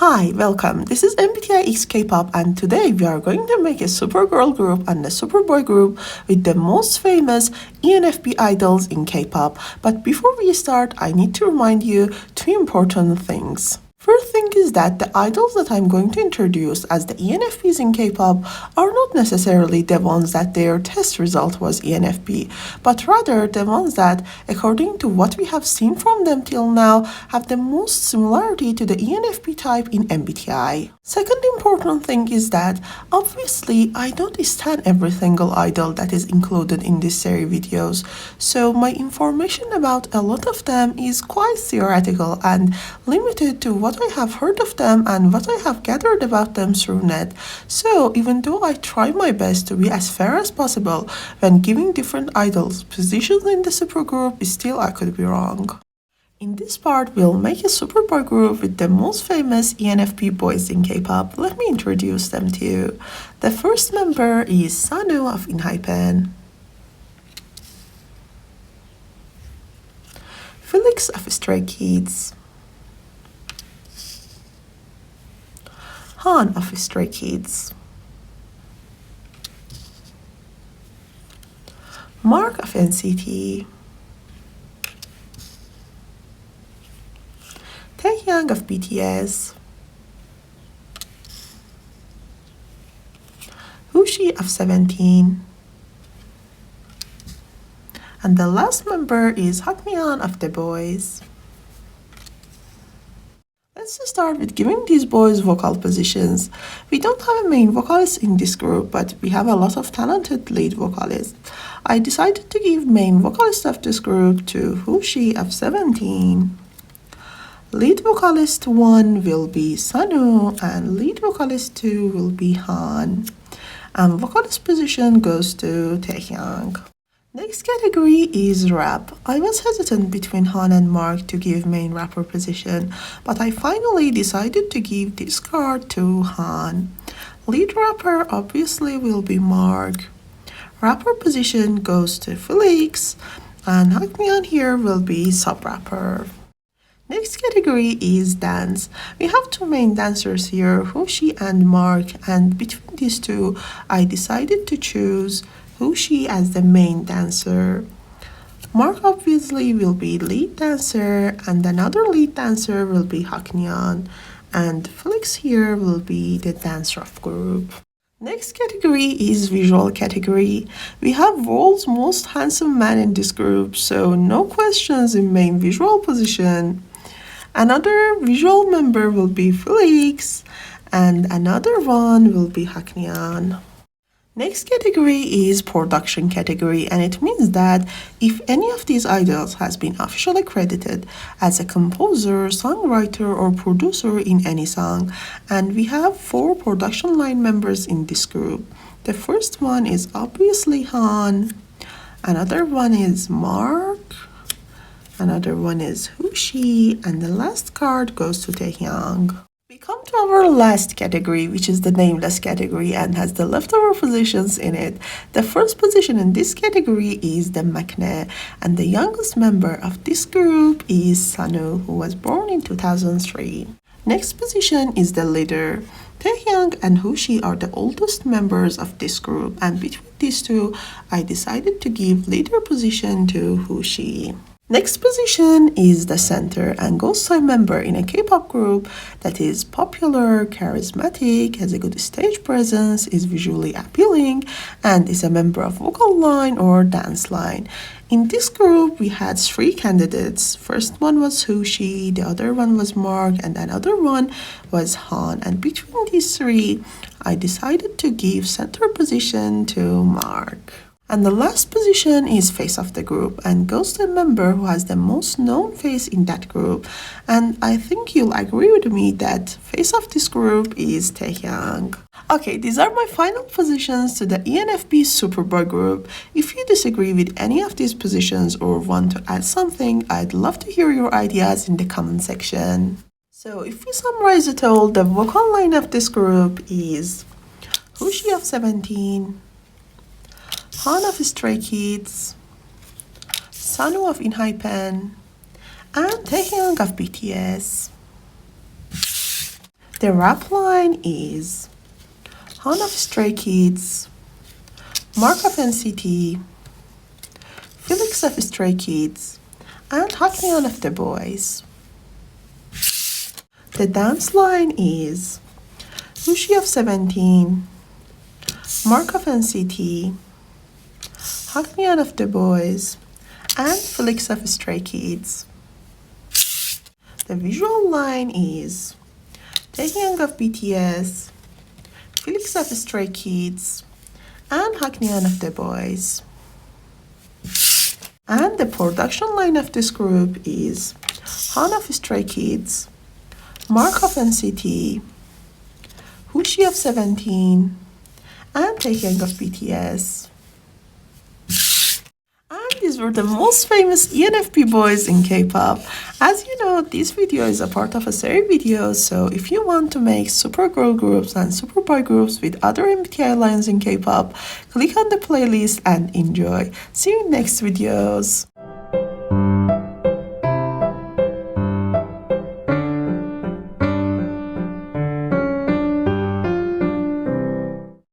Hi, welcome. This is MBTI X Kpop, and today we are going to make a Supergirl group and a Superboy group with the most famous ENFP idols in K-pop. But before we start, I need to remind you two important things. First thing is that the idols that I'm going to introduce as the ENFPs in K-pop are not necessarily the ones that their test result was ENFP, but rather the ones that, according to what we have seen from them till now, have the most similarity to the ENFP type in MBTI. Second important thing is that, obviously, I don't stand every single idol that is included in this series videos, so my information about a lot of them is quite theoretical and limited to what I have heard of them and what I have gathered about them through net. So even though I try my best to be as fair as possible when giving different idols positions in the supergroup, still I could be wrong. In this part, we'll make a superboy group with the most famous ENFP boys in K-pop. Let me introduce them to you. The first member is Sunoo of Enhypen, Felix of Stray Kids, Han of Stray Kids, Mark of NCT, Taehyung of BTS, Hoshi of 17, and the last member is Haknyeon of the Boyz. Let's start with giving these boys vocal positions. We don't have a main vocalist in this group, but we have a lot of talented lead vocalists. I decided to give main vocalist of this group to Hoshi of 17. Lead vocalist 1 will be Sunoo and lead vocalist 2 will be Han. And vocalist position goes to Taehyung. Next category is rap. I was hesitant between Han and Mark to give main rapper position, but I finally decided to give this card to Han. Lead rapper obviously will be Mark. Rapper position goes to Felix, and Haknyeon here will be sub-rapper. Next category is dance. We have two main dancers here, Hoshi and Mark, and between these two, I decided to choose Hoshi as the main dancer. Mark obviously will be lead dancer, and another lead dancer will be Haknyeon, and Felix here will be the dancer of group. Next category is visual category. We have world's most handsome man in this group, so no questions in main visual position. Another visual member will be Felix, and another one will be Haknyeon. Next category is production category, and it means that if any of these idols has been officially credited as a composer, songwriter, or producer in any song, and we have 4 production line members in this group. The first one is obviously Han, another one is Mark, another one is Hoshi, and the last card goes to Taehyung. We come to our last category, which is the nameless category and has the leftover positions in it. The first position in this category is the maknae, and the youngest member of this group is Sunoo, who was born in 2003. Next position is the leader. Taehyung and Hoshi are the oldest members of this group, and between these two, I decided to give leader position to Hoshi. Next position is the center and ghost sign member in a K-pop group that is popular, charismatic, has a good stage presence, is visually appealing, and is a member of vocal line or dance line. In this group, we had 3 candidates. First one was Hoshi, the other one was Mark, and another one was Han. And between these 3, I decided to give center position to Mark. And the last position is face of the group and goes to a member who has the most known face in that group. And I think you'll agree with me that face of this group is Taehyung. Okay, these are my final positions to the ENFP Superboy group. If you disagree with any of these positions or want to add something, I'd love to hear your ideas in the comment section. So if we summarize it all, the vocal line of this group is Hoshi of 17, Han of Stray Kids, Sunoo of Enhypen, and Taehyung of BTS. The rap line is Han of Stray Kids, Mark of NCT, Felix of Stray Kids, and Haknyeon of the Boyz. The dance line is Hoshi of 17, Mark of NCT, Haknyeon of the Boyz, and Felix of Stray Kids. The visual line is Taehyung of BTS, Felix of Stray Kids, and Haknyeon of the Boyz. And the production line of this group is Han of Stray Kids, Mark of NCT, Hoshi of 17, and Taehyung of BTS. And these were the most famous ENFP boys in K-pop. As you know, this video is a part of a series of videos, so if you want to make super girl groups and super boy groups with other MBTI lines in K-pop, click on the playlist and enjoy. See you in next videos.